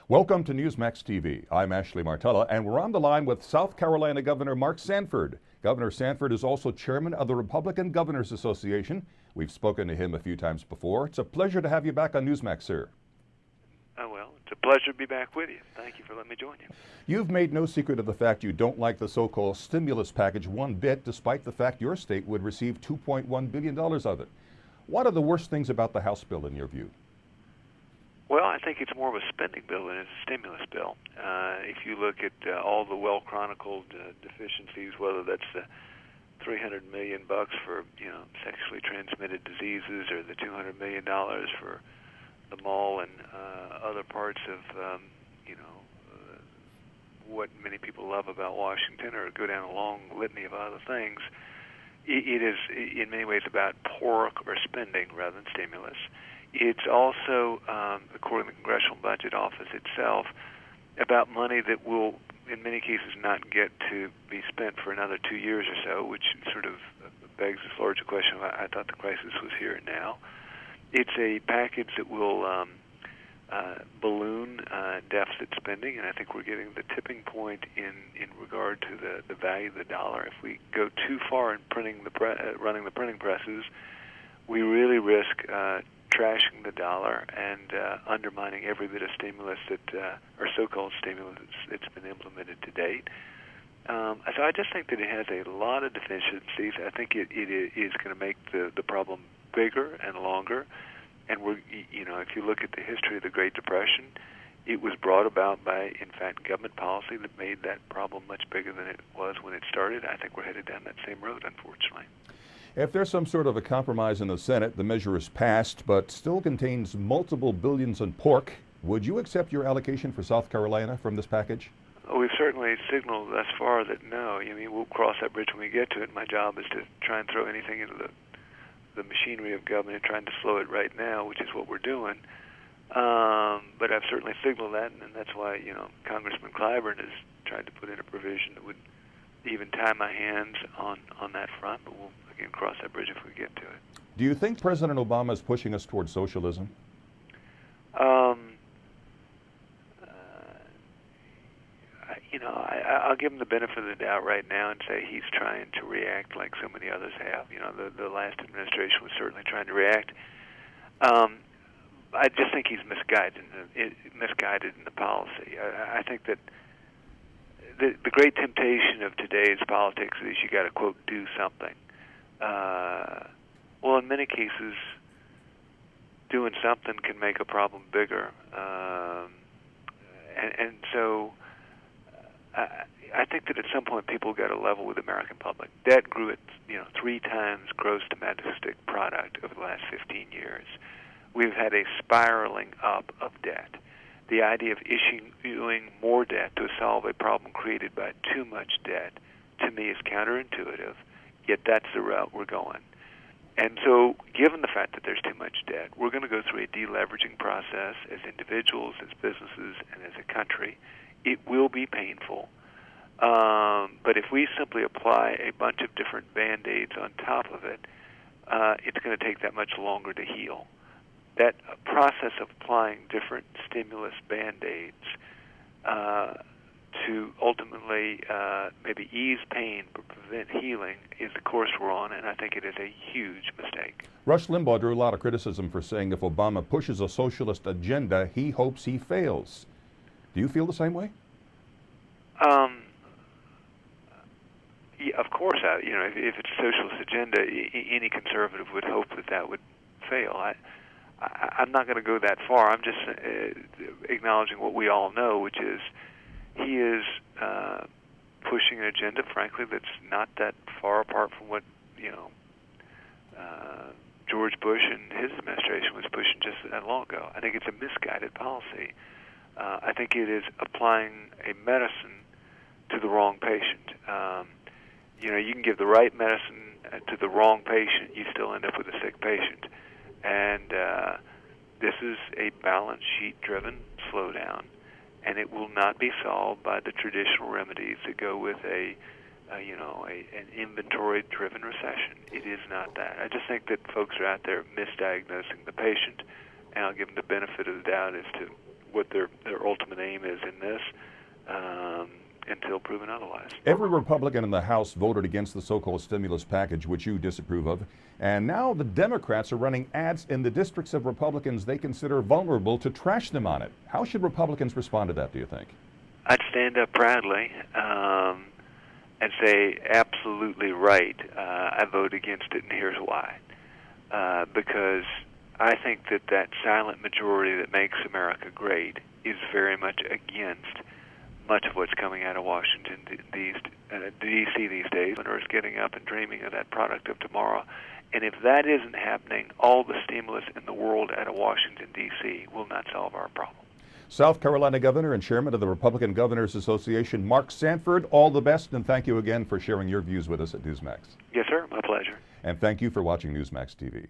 Welcome to Newsmax TV. I'm Ashley Martella, and we're on the line with South Carolina Governor Mark Sanford. Governor Sanford is also chairman of the Republican Governors Association. We've spoken to him a few times before. It's a pleasure to have you back on Newsmax, sir. Oh, well, it's a pleasure to be back with you. Thank you for letting me join you. You've made no secret of the fact you don't like the so-called stimulus package one bit, despite the fact your state would receive $2.1 billion of it. What are the worst things about the House bill in your view? Well, I think it's more of a spending bill than it's a stimulus bill. If you look at all the well-chronicled deficiencies, whether that's the $300 million for sexually transmitted diseases, or the $200 million for the mall and other parts of what many people love about Washington, or go down a long litany of other things, it is in many ways about pork or spending rather than stimulus. It's also, according to the Congressional Budget Office itself, about money that will, in many cases, not get to be spent for another 2 years or so, which sort of begs this larger question of, I thought the crisis was here and now. It's a package that will balloon deficit spending, and I think we're getting the tipping point in regard to the value of the dollar. If we go too far in running the printing presses, we really risk trashing the dollar and undermining every bit of stimulus or so-called stimulus that's been implemented to date. So I just think that it has a lot of deficiencies. I think it is going to make the problem bigger and longer. And if you look at the history of the Great Depression, it was brought about by, in fact, government policy that made that problem much bigger than it was when it started. I think we're headed down that same road, unfortunately. If there's some sort of a compromise in the Senate, the measure is passed, but still contains multiple billions in pork. Would you accept your allocation for South Carolina from this package? We've certainly signaled thus far that no. We'll cross that bridge when we get to it. My job is to try and throw anything into the machinery of government and trying to slow it right now, which is what we're doing. But I've certainly signaled that, and that's why Congressman Clyburn has tried to put in a provision that would even tie my hands on that front. But we'll again cross that bridge if we get to it. Do you think President Obama is pushing us towards socialism? I'll give him the benefit of the doubt right now and say he's trying to react like so many others have. The last administration was certainly trying to react. I just think he's misguided in the policy. I think that the great temptation of today's politics is you got to, quote, do something. Well, in many cases, doing something can make a problem bigger. And so I think that at some point people got to level with the American public. Debt grew at 3 times gross domestic product over the last 15 years. We've had a spiraling up of debt. The idea of issuing more debt to solve a problem created by too much debt, to me, is counterintuitive, yet that's the route we're going. And so, given the fact that there's too much debt, we're going to go through a deleveraging process as individuals, as businesses, and as a country. It will be painful, but if we simply apply a bunch of different Band-Aids on top of it, it's going to take that much longer to heal. That process of applying different stimulus Band-Aids to ultimately maybe ease pain but prevent healing is the course we're on, and I think it is a huge mistake. Rush Limbaugh drew a lot of criticism for saying if Obama pushes a socialist agenda, he hopes he fails. Do you feel the same way? Yeah, of course. If it's a socialist agenda, any conservative would hope that would fail. I'm not going to go that far. I'm just acknowledging what we all know, which is he is pushing an agenda, frankly, that's not that far apart from what George Bush and his administration was pushing just that long ago. I think it's a misguided policy. I think it is applying a medicine to the wrong patient. You can give the right medicine to the wrong patient, you still end up with a sick patient. And this is a balance sheet-driven slowdown, and it will not be solved by the traditional remedies that go with an inventory-driven recession. It is not that. I just think that folks are out there misdiagnosing the patient, and I'll give them the benefit of the doubt as to what their ultimate aim is in this, until proven otherwise. Every Republican in the House voted against the so-called stimulus package, which you disapprove of. And now the Democrats are running ads in the districts of Republicans they consider vulnerable to trash them on it. How should Republicans respond to that, do you think? I'd stand up proudly and say, absolutely right. I vote against it, and here's why. Because I think that silent majority that makes America great is very much against much of what's coming out of Washington, D.C. these days. Governor is getting up and dreaming of that product of tomorrow. And if that isn't happening, all the stimulus in the world out of Washington, D.C. will not solve our problem. South Carolina Governor and Chairman of the Republican Governors Association, Mark Sanford, all the best, and thank you again for sharing your views with us at Newsmax. Yes, sir. My pleasure. And thank you for watching Newsmax TV.